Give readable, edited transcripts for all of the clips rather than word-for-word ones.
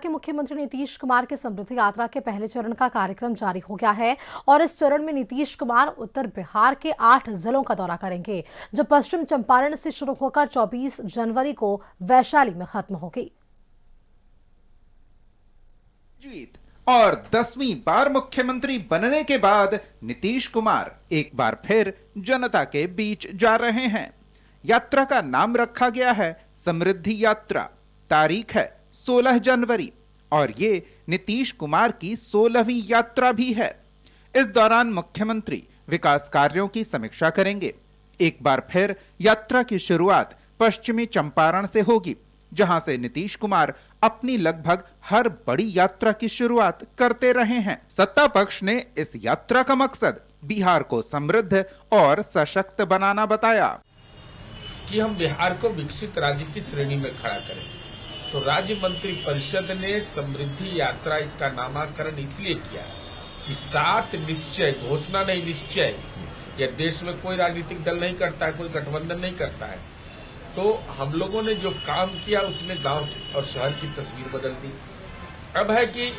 के मुख्यमंत्री नीतीश कुमार के समृद्धि यात्रा के पहले चरण का कार्यक्रम जारी हो गया है और इस चरण में नीतीश कुमार उत्तर बिहार के 8 जिलों का दौरा करेंगे, जो पश्चिम चंपारण से शुरू होकर 24 जनवरी को वैशाली में खत्म होगी। और 10वीं बार मुख्यमंत्री बनने के बाद नीतीश कुमार एक बार फिर जनता के बीच जा रहे हैं। यात्रा का नाम रखा गया है समृद्धि यात्रा। तारीख है 16 जनवरी और ये नीतीश कुमार की 16वीं यात्रा भी है। इस दौरान मुख्यमंत्री विकास कार्यों की समीक्षा करेंगे। एक बार फिर यात्रा की शुरुआत पश्चिमी चंपारण से होगी, जहां से नीतीश कुमार अपनी लगभग हर बड़ी यात्रा की शुरुआत करते रहे हैं। सत्ता पक्ष ने इस यात्रा का मकसद बिहार को समृद्ध और सशक्त बनाना बताया कि हम बिहार को विकसित राज्य की श्रेणी में खड़ा करें। तो राज्य मंत्री परिषद ने समृद्धि यात्रा इसका नामकरण इसलिए किया कि 7 निश्चय, घोषणा नहीं निश्चय, यह देश में कोई राजनीतिक दल नहीं करता है, कोई गठबंधन नहीं करता है। तो हम लोगों ने जो काम किया उसने गांव और शहर की तस्वीर बदल दी। अब है कि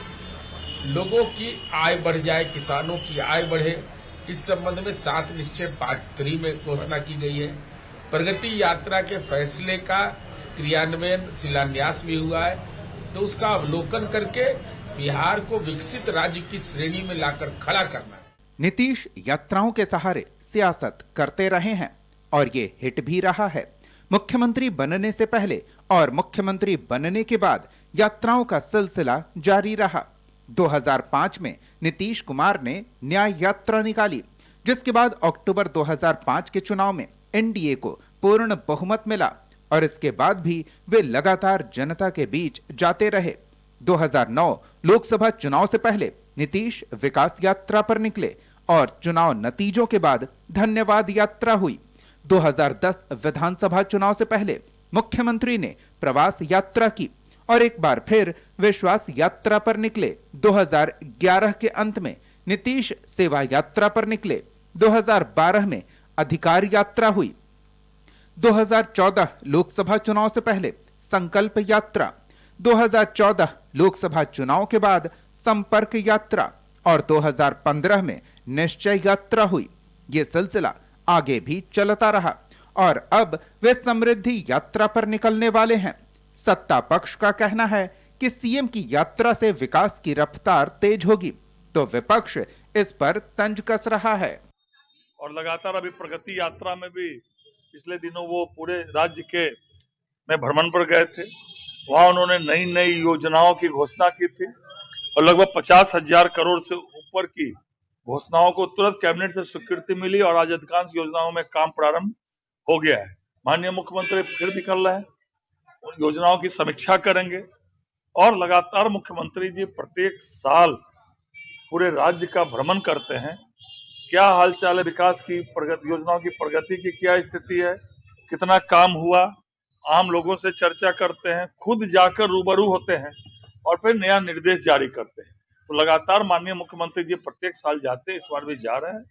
लोगों की आय बढ़ जाए, किसानों की आय बढ़े, इस संबंध में 7 निश्चय पार्ट 3 में घोषणा की गई है। प्रगति यात्रा के फैसले का क्रियान्वयन शिलान्यास भी हुआ है। तो उसका अवलोकन करके बिहार को विकसित राज्य की श्रेणी में लाकर खड़ा करना है। नीतीश यात्राओं के सहारे सियासत करते रहे हैं और ये हिट भी रहा है। मुख्यमंत्री बनने से पहले और मुख्यमंत्री बनने के बाद यात्राओं का सिलसिला जारी रहा। 2005 में नीतीश कुमार ने न्याय यात्रा निकाली, जिसके बाद अक्टूबर 2005 के चुनाव में एनडीए को पूर्ण बहुमत मिला और इसके बाद भी वे लगातार जनता के बीच जाते रहे। 2009 लोकसभा चुनाव से पहले नीतीश विकास यात्रा पर निकले और चुनाव नतीजों के बाद धन्यवाद यात्रा हुई। 2010 विधानसभा चुनाव से पहले मुख्यमंत्री ने प्रवास यात्रा की और एक बार फिर विश्वास यात्रा पर निकले। 2011 के अंत में नीतीश सेवा यात्रा पर निकले। 2012 में अधिकार यात्रा हुई। 2014 लोकसभा चुनाव से पहले संकल्प यात्रा, 2014 लोकसभा चुनाव के बाद संपर्क यात्रा और 2015 में निश्चय यात्रा हुई। ये सिलसिला आगे भी चलता रहा और अब वे समृद्धि यात्रा पर निकलने वाले हैं। सत्ता पक्ष का कहना है कि सीएम की यात्रा से विकास की रफ्तार तेज होगी, तो विपक्ष इस पर तंज कस रहा है। और लगातार अभी प्रगति यात्रा में भी पिछले दिनों वो पूरे राज्य के में भ्रमण पर गए थे। वहां उन्होंने नई नई योजनाओं की घोषणा की थी और लगभग 50,000 करोड़ से ऊपर की घोषणाओं को तुरंत कैबिनेट से स्वीकृति मिली और आज अधिकांश योजनाओं में काम प्रारंभ हो गया है। माननीय मुख्यमंत्री फिर निकल रहे हैं, उन योजनाओं की समीक्षा करेंगे और लगातार मुख्यमंत्री जी प्रत्येक साल पूरे राज्य का भ्रमण करते हैं। क्या हालचाल है, विकास की योजनाओं की प्रगति की क्या स्थिति है, कितना काम हुआ, आम लोगों से चर्चा करते हैं, खुद जाकर रूबरू होते हैं और फिर नया निर्देश जारी करते हैं। तो लगातार माननीय मुख्यमंत्री जी प्रत्येक साल जाते हैं, इस बार भी जा रहे हैं।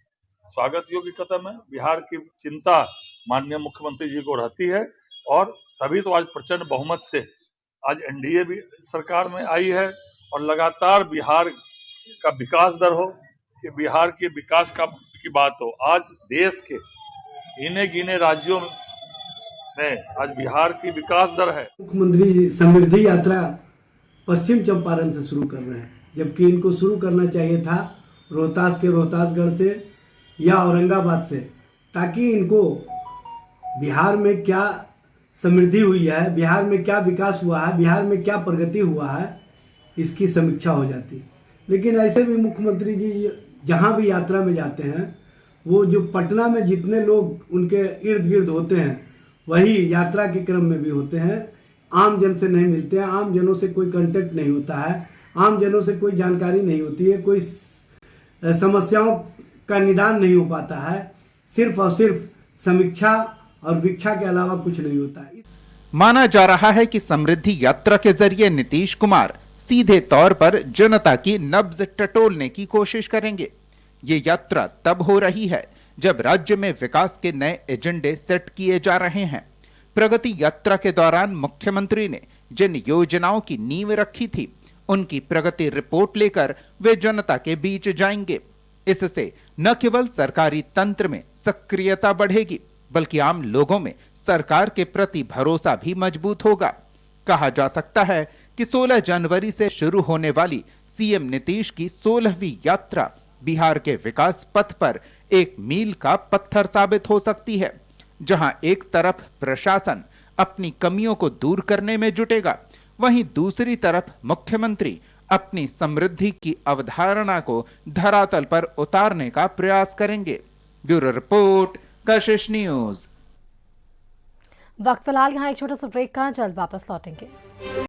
स्वागत योग्य कदम है। बिहार की चिंता माननीय मुख्यमंत्री जी को रहती है और तभी तो आज प्रचंड बहुमत से आज एनडीए भी सरकार में आई है और लगातार बिहार का विकास दर हो, कि बिहार के विकास की बात हो। आज देश के गिने गिने राज्यों में आज बिहार की विकास दर है। मुख्यमंत्री समृद्धि यात्रा पश्चिम चंपारण से शुरू कर रहे हैं, जबकि इनको शुरू करना चाहिए था रोहतास के रोहतासगढ़ से या औरंगाबाद से, ताकि इनको बिहार में क्या समृद्धि हुई है, बिहार में क्या विकास हुआ है, बिहार में क्या प्रगति हुआ है, इसकी समीक्षा हो जाती। लेकिन ऐसे भी मुख्यमंत्री जी जहाँ भी यात्रा में जाते हैं, वो जो पटना में जितने लोग उनके इर्द गिर्द होते हैं वही यात्रा के क्रम में भी होते हैं। आम जन से नहीं मिलते हैं, आम जनों से कोई कांटेक्ट नहीं होता है, आम जनों से कोई जानकारी नहीं होती है, कोई समस्याओं का निदान नहीं हो पाता है। सिर्फ और सिर्फ समीक्षा और वीक्षा के अलावा कुछ नहीं होता है। माना जा रहा है कि समृद्धि यात्रा के जरिए नीतीश कुमार सीधे तौर पर जनता की नब्ज टटोलने की कोशिश करेंगे। ये यात्रा तब हो रही है जब राज्य में विकास के नए एजेंडे सेट किए जा रहे हैं। प्रगति यात्रा के दौरान मुख्यमंत्री ने जिन योजनाओं की नींव रखी थी उनकी प्रगति रिपोर्ट लेकर वे जनता के बीच जाएंगे। इससे न केवल सरकारी तंत्र में सक्रियता बढ़ेगी, बल्कि आम लोगों में सरकार के प्रति भरोसा भी मजबूत होगा। कहा जा सकता है कि 16 जनवरी से शुरू होने वाली सीएम नीतीश की 16वीं यात्रा बिहार के विकास पथ पर एक मील का पत्थर साबित हो सकती है, जहां एक तरफ प्रशासन अपनी कमियों को दूर करने में जुटेगा, वहीं दूसरी तरफ मुख्यमंत्री अपनी समृद्धि की अवधारणा को धरातल पर उतारने का प्रयास करेंगे। ब्यूरो रिपोर्ट, कशिश न्यूज। वक्त फिलहाल यहाँ एक छोटा सा ब्रेक का, जल्द वापस लौटेंगे।